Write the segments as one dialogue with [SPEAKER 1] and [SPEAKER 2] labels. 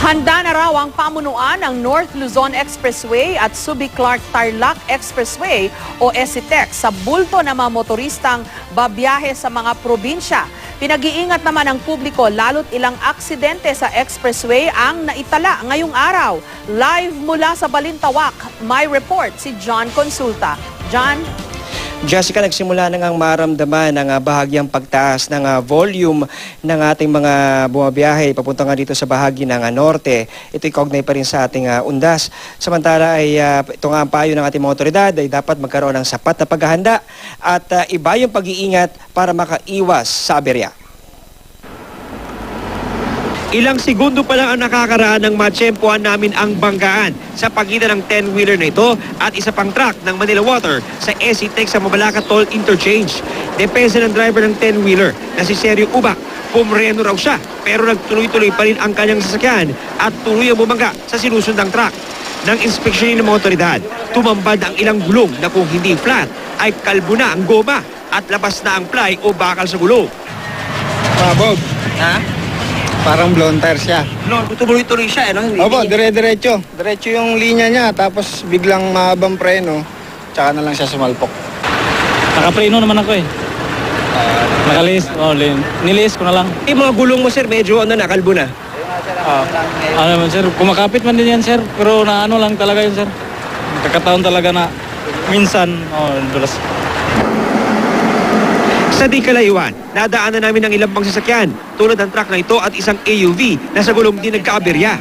[SPEAKER 1] Handa na raw ang pamunuan ng North Luzon Expressway at Subic-Clark-Tarlac Expressway o SCTEX sa bulto ng mga motoristang babiyahe sa mga probinsya. Pinag-iingat naman ng publiko lalo't ilang aksidente sa expressway ang naitala ngayong araw. Live mula sa Balintawak, may report si John Consulta. John?
[SPEAKER 2] Jessica, nagsimula na ngang maramdaman ang bahagyang pagtaas ng volume ng ating mga bumabiyahe papunta nga dito sa bahagi ng norte. Ito'y kaugnay pa rin sa ating undas. Samantala ay ito nga ang payo ng ating mga otoridad ay dapat magkaroon ng sapat na paghahanda at iba yung pag-iingat para makaiwas sa aberya.
[SPEAKER 3] Ilang segundo pa lang ang nakakaraan ng matsyempohan namin ang banggaan sa pagitan ng 10-wheeler na ito at isa pang truck ng Manila Water sa SCTEX sa Mabalaca Toll Interchange. Depensa ng driver ng 10-wheeler na si Sergio Uba, pumreno raw siya pero nagtuloy-tuloy pa rin ang kanyang sasakyan at tuloy ang bumangga sa sinusundang truck. Nang inspeksyonin ng mga otoridad, tumambad ang ilang gulong na kung hindi flat ay kalbo na ang goma at labas na ang ply o bakal sa gulong.
[SPEAKER 4] Bob.
[SPEAKER 3] Ha?
[SPEAKER 4] Parang blown tire siya.
[SPEAKER 3] No, tuloy-tuloy siya, no?
[SPEAKER 4] Opo, dire-diretso. Diretso yung linya niya, tapos biglang mahabang preno, tsaka na lang siya sumalpok.
[SPEAKER 5] Nakapreno naman ako eh. Nakalis, nilis ko na lang.
[SPEAKER 3] Yung mga gulong mo, sir, medyo nakalbo na.
[SPEAKER 5] Ano naman sir, kumakapit man din yan sir, pero naano lang talaga yun sir. Nagkakataon talaga na minsan, dulas.
[SPEAKER 3] Sa di kalayuan, nadaanan namin ang ilang pang sasakyan tulad ng truck na ito at isang AUV na sa gulong din nagkaaberya.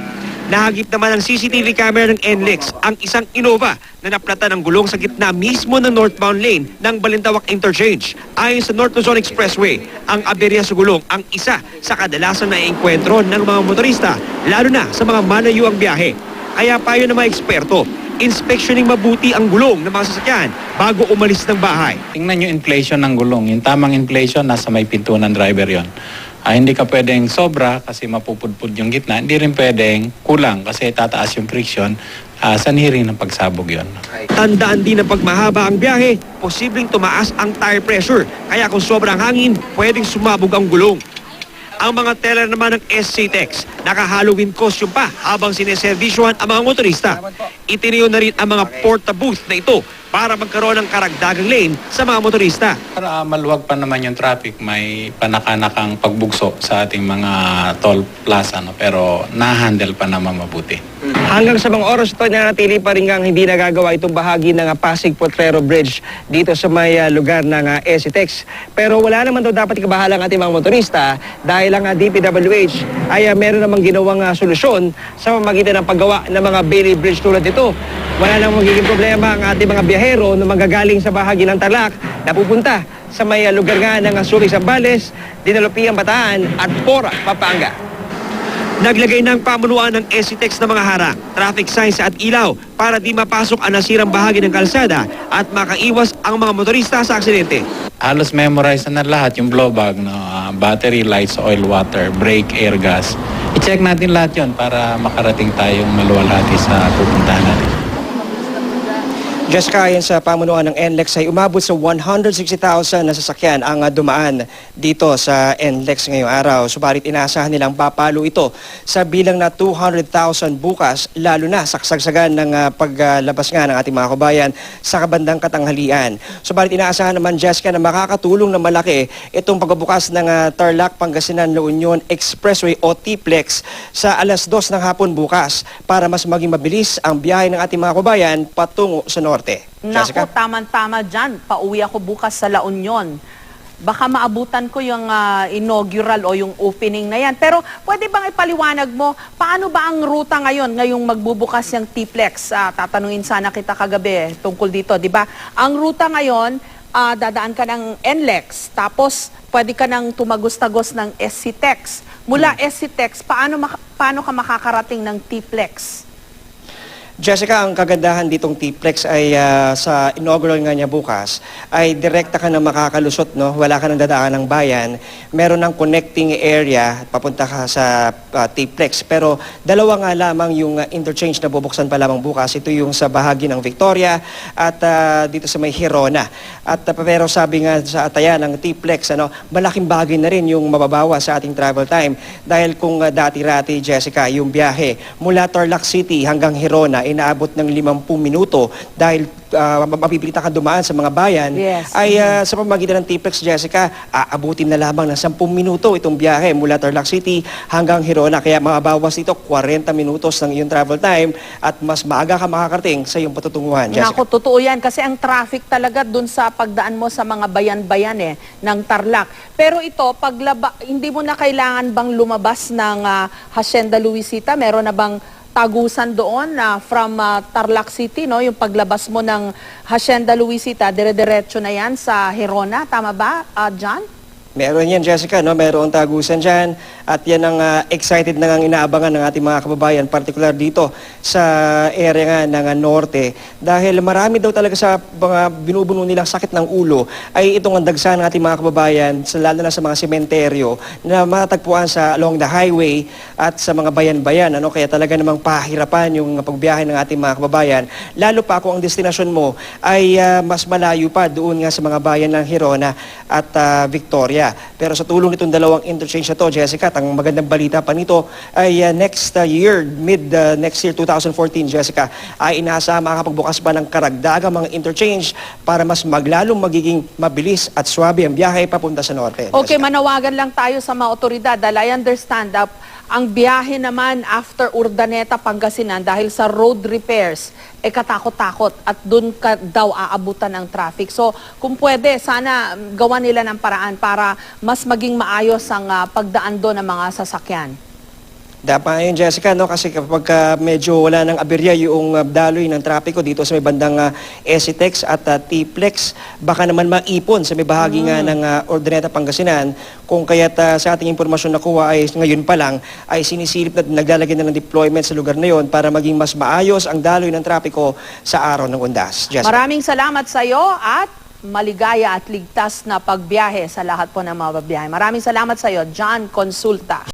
[SPEAKER 3] Nahagip naman ng CCTV camera ng NLEX ang isang Innova na naplata ng gulong sa gitna mismo ng northbound lane ng Balintawak Interchange. Ayon sa North Luzon Expressway, ang aberya sa gulong ang isa sa kadalasang naiengkwentro ng mga motorista, lalo na sa mga malayo ang biyahe. Kaya payo ng mga eksperto, inspeksyoning mabuti ang gulong ng mga sasakyan bago umalis ng bahay.
[SPEAKER 6] Tingnan yung inflation ng gulong. Yung tamang inflation, nasa may pinto ng driver yon. Hindi ka pwedeng sobra kasi mapupudpud yung gitna. Hindi rin pwedeng kulang kasi tataas yung friction. Sanhi rin ng pagsabog yon.
[SPEAKER 3] Tandaan din na pag mahaba ang biyahe, posibleng tumaas ang tire pressure. Kaya kung sobrang hangin, pwedeng sumabog ang gulong. Ang mga teller naman ng SCTEX, naka-Halloween costume pa habang sineservisyohan ang mga motorista. Itiniyo na rin ang mga porta booth na ito para magkaroon ng karagdagang lane sa mga motorista.
[SPEAKER 6] Para maluwag pa naman yung traffic, may panakanakang pagbugso sa ating mga toll plaza, no? Pero na-handle pa naman mabuti.
[SPEAKER 2] Hanggang sa mga oras ito, nanatili pa rin hindi nagagawa itong bahagi ng Pasig Potrero Bridge dito sa may lugar ng SCTEX. Pero wala naman daw dapat ikabahala ang ating mga motorista dahil ang DPWH ay meron namang ginawang solusyon sa pamamagitan ng paggawa ng mga Bailey Bridge tulad nito. Wala nang magiging problema ang ating mga biyahero na manggagaling sa bahagi ng Tarlac na pupunta sa may lugar nga ng Subic, Zambales, Dinalopian, Bataan at Pora, Pampanga.
[SPEAKER 3] Naglagay ng pamunuan ng SCTEX na mga harang, traffic signs at ilaw para di mapasok ang nasirang bahagi ng kalsada at makaiwas ang mga motorista sa aksidente.
[SPEAKER 6] Halos memorize na lahat yung blow bag, no? Battery, lights, oil, water, brake, air gas. I-check natin lahat yon para makarating tayong maluwalhati sa pupuntahan natin.
[SPEAKER 2] Jessica, ayon sa pamunuan ng NLEX ay umabot sa 160,000 na sasakyan ang dumaan dito sa NLEX ngayong araw. Subalit inaasahan nilang papalo ito sa bilang na 200,000 bukas, lalo na sa kasagsagan ng paglabas nga ng ating mga kabayan sa kabandang katanghalian. Subalit inaasahan naman, Jessica, na makakatulong na malaki itong pagbubukas ng Tarlac Pangasinan La Union Expressway o TPLEX sa alas 2 ng hapon bukas para mas maging mabilis ang biyahe ng ating mga kabayan patungo sa norte.
[SPEAKER 1] Naku, tama-tama dyan. Pauwi ako bukas sa La Union. Baka maabutan ko yung inaugural o yung opening na yan. Pero pwede bang ipaliwanag mo, paano ba ang ruta ngayon, ngayong magbubukas yung TPLEX? Tatanungin sana kita kagabi tungkol dito, di ba? Ang ruta ngayon, dadaan ka ng NLEX, tapos pwede ka nang tumagos-tagos ng SCTEX. Mula SCTEX, paano ka makakarating ng TPLEX?
[SPEAKER 2] Jessica, ang kagandahan ditong T-Plex ay sa inaugural nga niya bukas ay direkta ka na makakalusot, no? Wala ka nang dadaan ng bayan. Meron ng connecting area, papunta ka sa T-Plex. Pero dalawa nga lamang yung interchange na bubuksan pa lamang bukas. Ito yung sa bahagi ng Victoria at dito sa may Hirona. At pero sabi nga sa atayan ng T-Plex, malaking bagay na rin yung mababawa sa ating travel time. Dahil kung dati-rati, Jessica, yung biyahe mula Tarlac City hanggang Hirona, inaabot ng 50 minuto dahil mapipilitan ka dumaan sa mga bayan,
[SPEAKER 1] Yes.
[SPEAKER 2] ay sa pamamagitan ng T-Plex, Jessica, aabutin na lamang ng 10 minuto itong biyahe mula Tarlac City hanggang Hirona. Kaya mababawas dito 40 minutos ng iyong travel time at mas maaga ka makakarating sa iyong patutunguhan, Jessica.
[SPEAKER 1] Nako, totoo yan. Kasi ang traffic talaga dun sa pagdaan mo sa mga bayan-bayan ng Tarlac. Pero ito, hindi mo na kailangan bang lumabas ng Hacienda Luisita? Meron na bang tagusan doon from Tarlac City, no? Yung paglabas mo ng Hacienda Luisita, dire-diretso na yan sa Hirona. Tama ba, John?
[SPEAKER 2] Meron yan, Jessica, no? Meron tagusan dyan at yan ang excited na nga inaabangan ng ating mga kababayan, particular dito sa area nga ng norte. Dahil marami daw talaga sa mga binubuno nilang sakit ng ulo ay itong ang dagsa ng ating mga kababayan, lalo na sa mga sementeryo na matagpuan sa along the highway at sa mga bayan-bayan. Kaya talaga namang pahirapan yung pagbiyahe ng ating mga kababayan. Lalo pa kung ang destinasyon mo ay mas malayo pa doon nga sa mga bayan ng Hirona at Victoria. Pero sa tulong nitong dalawang interchange na to, Jessica, at ang magandang balita pa nito ay next year, next year 2014, Jessica, ay inaasahan makakapagbukas pa ng karagdagang mga interchange para mas maglalong magiging mabilis at swabe ang biyahe papunta sa norte.
[SPEAKER 1] Okay,
[SPEAKER 2] Jessica.
[SPEAKER 1] manawagan lang tayo sa mga otoridad dahil I understand ang biyahe naman after Urdaneta, Pangasinan dahil sa road repairs, katakot-takot at doon ka daw aabutan ng traffic. So, kung pwede, sana gawa nila ng paraan para mas maging maayos ang pagdaan doon ng mga sasakyan.
[SPEAKER 2] Dapat yun, Jessica, kasi kapag medyo wala ng aberya yung daloy ng trapiko dito sa may bandang Esitex at T-Plex, baka naman maipon sa may bahagi nga ng Urdaneta, Pangasinan. Kung kaya't sa ating impormasyon nakuha ay ngayon pa lang ay sinisilip na naglalagay na ng deployment sa lugar na yon para maging mas maayos ang daloy ng trapiko sa araw ng undas. Jessica.
[SPEAKER 1] Maraming salamat sa iyo at maligaya at ligtas na pagbiyahe sa lahat po ng mga babiyahe. Maraming salamat sa iyo, John Consulta.